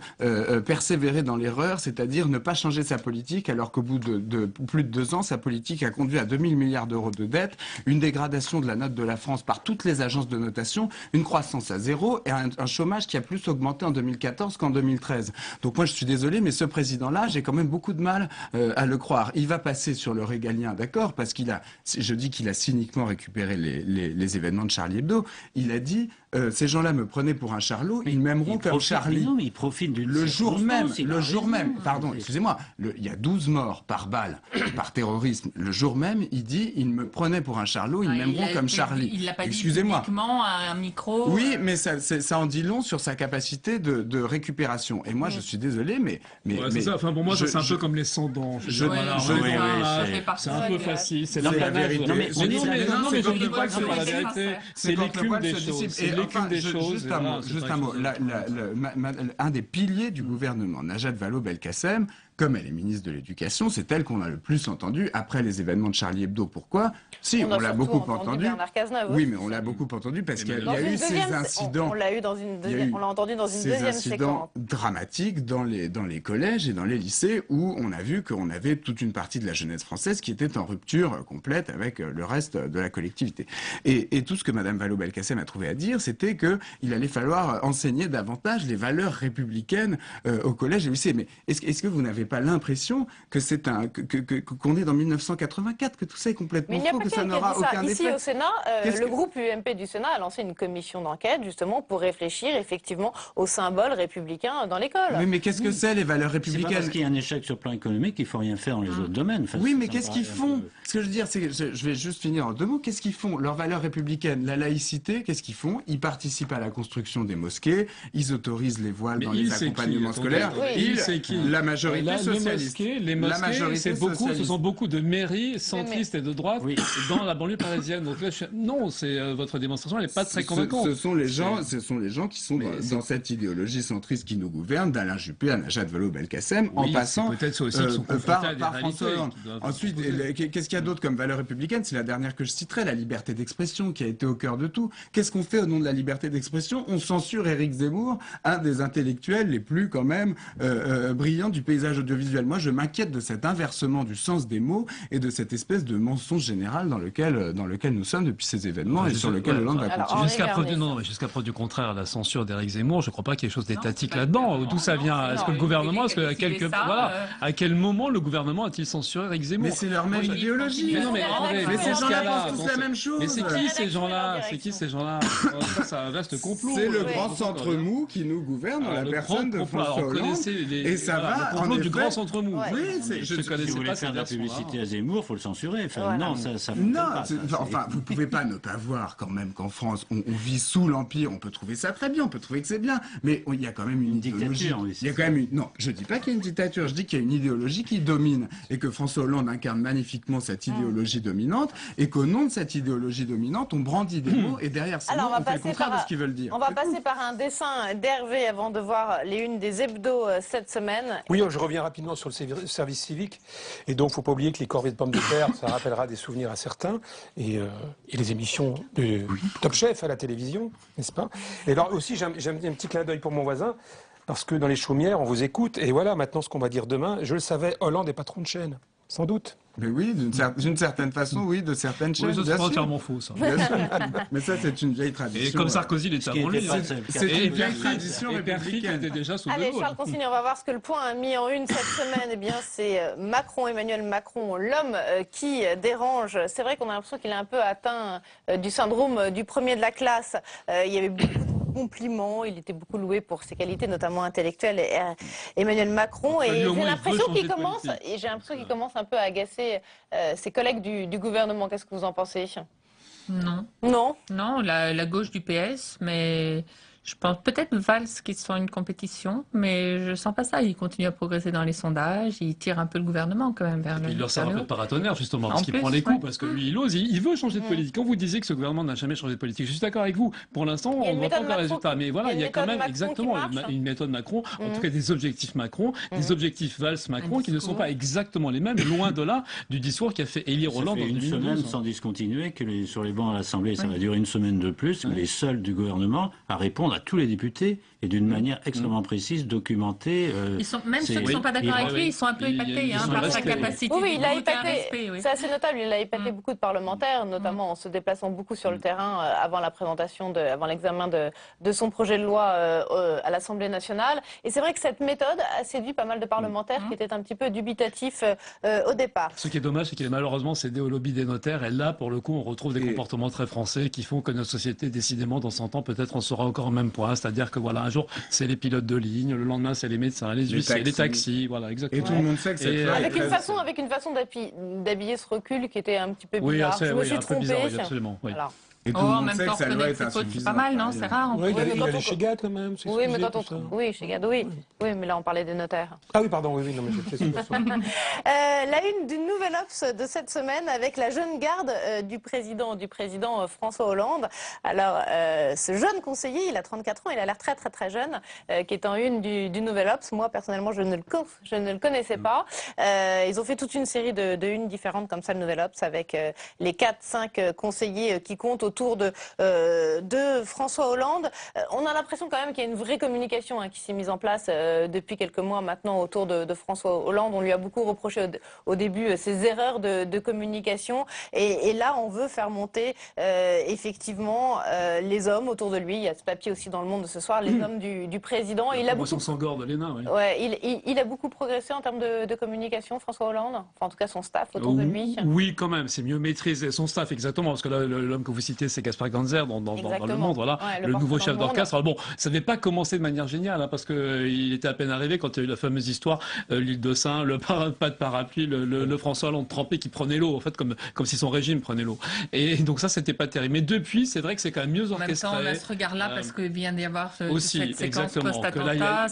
persévérer dans l'erreur, c'est-à-dire ne pas changer sa politique, alors qu'au bout de plus de 2 ans, sa politique a conduit à 2000 milliards d'euros de dette, une dégradation de la note de la France par toutes les agences de notation, une croissance à 0 et un chômage qui a plus augmenté en 2014 qu'en 2013. Donc moi, je suis désolé, mais ce président-là, j'ai quand même beaucoup de mal à le croire. Il va passer sur le régalien, d'accord, parce je dis qu'il a cyniquement récupéré les événements de Charlie Hebdo. Il a dit, ces gens-là me prenaient pour un charlot, ils m'aimeront comme Charlie. Non, mais ils profitent d'une le jour même, pardon, excusez-moi, il y a 12 morts par balle, par terrorisme. Le jour même, il dit, ils me prenaient pour un charlot, ils m'aimeront comme Charlie. Il l'a pas dit publiquement à un micro. Oui, mais ça en dit long sur sa capacité de récupération. Et moi, je suis désolé, mais c'est ça. Enfin, pour moi, c'est un peu comme les cendants. C'est un peu facile. C'est la vérité. Non, mais je ne dis pas que c'est pas la vérité. C'est l'écume des choses. C'est l'écume des choses. Juste un mot. Un des piliers du gouvernement, Najat Vallaud-Belkacem, comme elle est ministre de l'Éducation, c'est elle qu'on a le plus entendu après les événements de Charlie Hebdo. Pourquoi? Si, on l'a beaucoup entendu. Oui, mais on l'a beaucoup entendu parce qu'il y a eu ces incidents. On l'a entendu dans une deuxième séquence. Ces incidents dramatiques dans les collèges et dans les lycées où on a vu qu'on avait toute une partie de la jeunesse française qui était en rupture complète avec le reste de la collectivité. Et tout ce que Madame Vallaud-Belkacem a trouvé à dire, c'était qu'il allait falloir enseigner davantage les valeurs républicaines au collège et au lycée. Mais est-ce que vous n'avez pas l'impression que qu'on est dans 1984, que tout ça est complètement faux, que ça n'aura aucun effet? Ici au Sénat, le groupe UMP du Sénat a lancé une commission d'enquête justement pour réfléchir effectivement aux symboles républicains dans l'école. Oui, mais qu'est-ce que c'est les valeurs républicaines? C'est pas parce qu'il y a un échec sur le plan économique qu'il faut rien faire dans les autres domaines. Enfin, oui, mais qu'est-ce qu'ils font? Ce que je veux dire, c'est que je vais juste finir en 2 mots. Qu'est-ce qu'ils font? Leurs valeurs républicaines, la laïcité, qu'est-ce qu'ils font? Ils participent à la construction des mosquées, ils autorisent les voiles dans les accompagnements scolaires. C'est qui? La majorité socialiste. Les mosquées, ce sont beaucoup de mairies centristes et de droite dans la banlieue parisienne. Donc là, non, votre démonstration, elle n'est pas très convaincante. Ce sont les gens qui sont dans cette idéologie centriste qui nous gouverne, d'Alain Juppé à Najat Vallaud-Belkacem, en passant par François Hollande. Ensuite, qu'est-ce qu'il y a d'autre comme valeur républicaine? C'est la dernière que je citerai, la liberté d'expression qui a été au cœur de tout. Qu'est-ce qu'on fait au nom de la liberté d'expression? On censure Éric Zemmour, un des intellectuels les plus quand même brillants du paysage audiovisuel. Moi, je m'inquiète de cet inversement du sens des mots et de cette espèce de mensonge général dans lequel nous sommes depuis ces événements et sur lequel Hollande va continuer. Jusqu'à preuve du contraire, la censure d'Éric Zemmour, je ne crois pas qu'il y ait chose d'étatique là-dedans. D'où ça vient? Est-ce que le gouvernement, à quel moment le gouvernement a-t-il censuré Éric Zemmour? Mais c'est leur même idéologie. Mais ces gens-là pensent tous la même chose. Mais c'est qui ces gens-là? C'est un vaste complot. C'est le grand centre mou qui nous gouverne dans la personne de François Hollande. Et ça va en effet du grand centre mou. Oui, je ne connaissais pas. Si vous voulez faire de la publicité à Zemmour, il faut le censurer. Enfin, non, ça enfin, vous pouvez pas ne pas voir quand même qu'en France, on vit sous l'Empire. On peut trouver ça très bien, on peut trouver que c'est bien, mais il y a quand même une idéologie. Il y a quand même non, je dis pas qu'il y a une dictature, je dis qu'il y a une idéologie qui domine et que François Hollande incarne magnifiquement cette idéologie dominante et qu'au nom de cette idéologie dominante, on brandit des mots et derrière ces mots, on fait le contraire de ce qu'ils veulent dire. On va passer par un dessin d'Hervé avant de voir les unes des hebdos cette semaine. Oui, je reviens rapidement sur le service civique. Et donc, il ne faut pas oublier que les corvées de pommes de terre, ça rappellera des souvenirs à certains. Et les émissions de Top Chef à la télévision, n'est-ce pas? Et alors aussi, j'ai un petit clin d'œil pour mon voisin. Parce que dans les chaumières, on vous écoute. Et voilà, maintenant, ce qu'on va dire demain. Je le savais, Hollande est patron de chaîne. Sans doute. Mais oui, d'une certaine façon, oui, de certaines chaînes. Oui, ça, c'est entièrement faux, ça. Mais ça, c'est une vieille tradition. Et comme Sarkozy l'était avant lui. C'est une vieille tradition républicaine. Était déjà sous Allez, Charles Consigne, on va voir ce que le Point a mis en une cette semaine. Eh bien, c'est Emmanuel Macron, l'homme qui dérange. C'est vrai qu'on a l'impression qu'il est un peu atteint du syndrome du premier de la classe. Il y avait beaucoup compliments. Il était beaucoup loué pour ses qualités, notamment intellectuelles, Emmanuel Macron. Et j'ai l'impression qu'il commence un peu à agacer ses collègues du gouvernement. Qu'est-ce que vous en pensez? Non. Non. Non, la gauche du PS, mais je pense peut-être Valls qui sont une compétition, mais je sens pas ça. Il continue à progresser dans les sondages, il tire un peu le gouvernement quand même vers le haut. Il leur sert un peu de paratonnerre justement, parce qu'il prend les coups, parce que lui il ose, il veut changer de politique. Quand vous disiez que ce gouvernement n'a jamais changé de politique, je suis d'accord avec vous. Pour l'instant, on ne voit pas le résultat. Mais voilà, il y a quand même exactement une méthode Macron, en tout cas des objectifs Macron, des objectifs Valls-Macron qui ne sont pas exactement les mêmes, loin de là du discours qu'a fait élire Hollande en 2012. Une semaine sans discontinuer, que sur les bancs à l'Assemblée, ça va durer une semaine de plus, que les seuls du gouvernement à répondre à tous les députés et d'une manière extrêmement précise, documentée. Même ceux qui ne sont pas d'accord avec lui, ils sont un peu épatés par sa capacité. Oui, il a épaté. C'est assez notable. Il a épaté beaucoup de parlementaires, notamment en se déplaçant beaucoup sur le terrain avant la présentation, avant l'examen de son projet de loi à l'Assemblée nationale. Et c'est vrai que cette méthode a séduit pas mal de parlementaires qui étaient un petit peu dubitatifs au départ. Ce qui est dommage, c'est qu'il est malheureusement cédé au lobby des notaires. Et là, pour le coup, on retrouve des comportements très français qui font que notre société, décidément, dans 100 ans, peut-être on sera encore au même point. C'est-à-dire que voilà, un jour, c'est les pilotes de ligne, le lendemain, c'est les médecins, les huissiers, les taxis, voilà, exactement. Et tout le monde sait que c'est avec une façon d'habiller ce recul qui était un petit peu bizarre. Je me suis trompée. Bizarre, oui, absolument. Oui. Voilà. Et tout le monde sait que ça doit être insuffisant. C'est pas mal, non? C'est rare. Oui, il allait chez Gad quand même. Oui, mais chez Gad, oui. Oui, mais là, on parlait des notaires. Ah oui, pardon, oui, non, mais j'ai fait ça. La une d'une nouvelle Obs de cette semaine avec la jeune garde du président François Hollande. Alors, ce jeune conseiller, il a 34 ans, il a l'air très, très, très jeune, qui est en une du Nouvel Obs. Moi, personnellement, je ne le connaissais pas. Ils ont fait toute une série de unes différentes comme ça, le Nouvel Obs, avec les 4-5 conseillers qui comptent autour de François Hollande. On a l'impression quand même qu'il y a une vraie communication qui s'est mise en place depuis quelques mois maintenant autour de François Hollande. On lui a beaucoup reproché au début ses erreurs de communication. Et là, on veut faire monter effectivement les hommes autour de lui. Il y a ce papier aussi dans Le Monde de ce soir, les hommes du président. Il a beaucoup... de l'ENA, oui. Ouais, il a beaucoup progressé en termes de communication, François Hollande. Enfin, en tout cas, son staff autour de lui. Oui, quand même. C'est mieux maîtriser son staff, exactement. Parce que là, l'homme que vous citez, c'est Gaspard Ganzer dans Le Monde, voilà, le nouveau chef d'orchestre. Alors bon, ça n'avait pas commencé de manière géniale, parce qu'il était à peine arrivé quand il y a eu la fameuse histoire, l'île de Saint, pas de parapluie, le François Hollande trempé qui prenait l'eau, en fait, comme si son régime prenait l'eau. Et donc ça, c'était pas terrible. Mais depuis, c'est vrai que c'est quand même mieux orchestré. En même temps, on a ce regard-là, parce qu'il vient d'y avoir cette séquence post-attentat.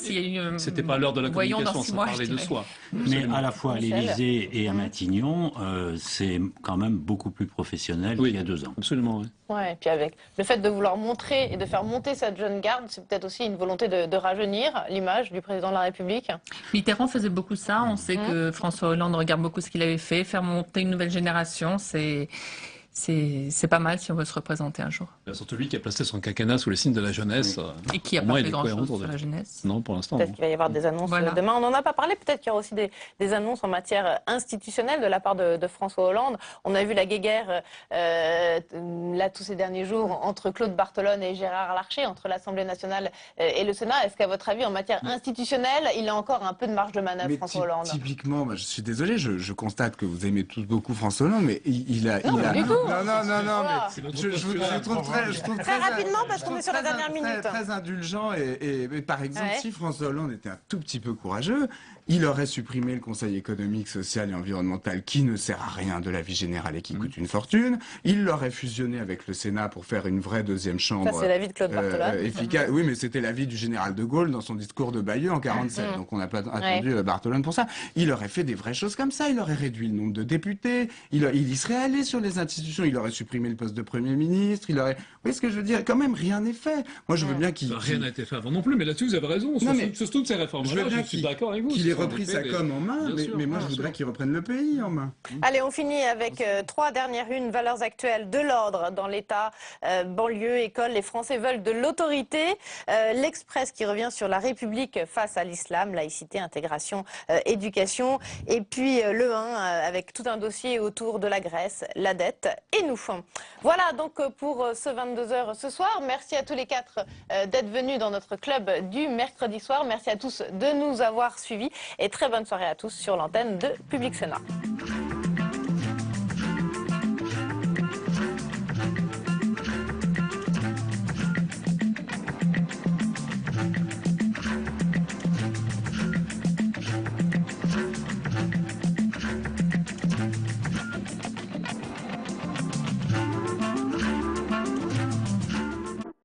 C'était pas l'heure de la communication, ça parlait de soi. Mais à la fois à l'Élysée et à Matignon, c'est quand même beaucoup plus professionnel qu'il y a 2 ans. Absolument, oui. Ouais, et puis avec le fait de vouloir montrer et de faire monter cette jeune garde, c'est peut-être aussi une volonté de rajeunir l'image du président de la République. Mitterrand faisait beaucoup ça. On sait que François Hollande regarde beaucoup ce qu'il avait fait. Faire monter une nouvelle génération, c'est pas mal si on veut se représenter un jour. Surtout lui qui a placé son quinquennat sous le signe de la jeunesse. Et qui n'a pas fait grand-chose sur la jeunesse. Non, pour l'instant. Peut-être qu'il va y avoir des annonces demain. On n'en a pas parlé. Peut-être qu'il y aura aussi des annonces en matière institutionnelle de la part de François Hollande. On a vu la guéguerre là tous ces derniers jours entre Claude Barthelone et Gérard Larcher, entre l'Assemblée nationale et le Sénat. Est-ce qu'à votre avis, en matière institutionnelle, il a encore un peu de marge de manœuvre, François Hollande? Typiquement, je suis désolé, je constate que vous aimez tous beaucoup François Hollande, mais il a... Non, mais je trouve très rapidement, parce qu'on est sur la dernière minute. Très indulgent, et par exemple, si François Hollande était un tout petit peu courageux, il aurait supprimé le Conseil économique, social et environnemental qui ne sert à rien de la vie générale et qui coûte une fortune. Il l'aurait fusionné avec le Sénat pour faire une vraie deuxième chambre. Ça, c'est l'avis de Claude Barthelone. Efficace. Oui, mais c'était l'avis du général de Gaulle dans son discours de Bayeux en 47. Donc on n'a pas attendu Barthelone pour ça. Il aurait fait des vraies choses comme ça. Il aurait réduit le nombre de députés. Il y serait allé sur les institutions. Il aurait supprimé le poste de Premier ministre. Il aurait... Vous voyez ce que je veux dire? Quand même, rien n'est fait. Moi, je veux bien qu'il... Rien n'a été fait avant non plus, mais là-dessus, vous avez raison. Sur toutes ces réformes. Je suis d'accord avec vous. Qu'il ait repris sa com en main, mais moi, je voudrais qu'il reprenne le pays en main. Allez, on finit avec 3 dernières unes, valeurs actuelles de l'ordre dans l'État, banlieue, école. Les Français veulent de l'autorité. L'Express qui revient sur la République face à l'islam, laïcité, intégration, éducation. Et puis le 1 avec tout un dossier autour de la Grèce, la dette et nous. Voilà donc pour ce 22h ce soir. Merci à tous les 4 d'être venus dans notre club du mercredi soir. Merci à tous de nous avoir suivis et très bonne soirée à tous sur l'antenne de Public Sénat.